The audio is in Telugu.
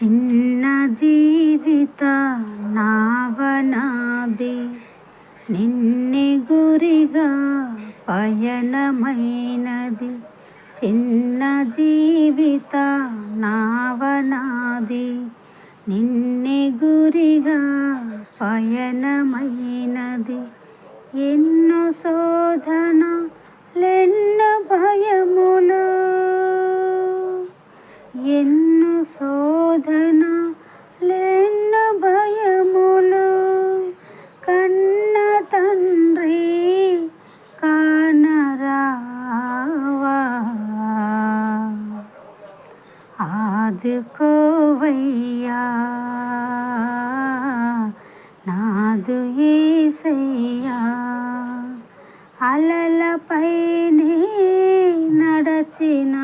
చిన్న జీవిత నావనాది నిన్నే గురిగా పయనమైనది. చిన్న జీవిత నావనాది నిన్నే గురిగా పయనమైనది. ఎన్నో శోధనలెన్నో భయములు, ఎన్నో శోధనలెన్నో భయములు, కన్న తండ్రి కానరావా, ఆదుకోవయ్యా నాదు యేసయ్యా. అలలపైనే నడచిన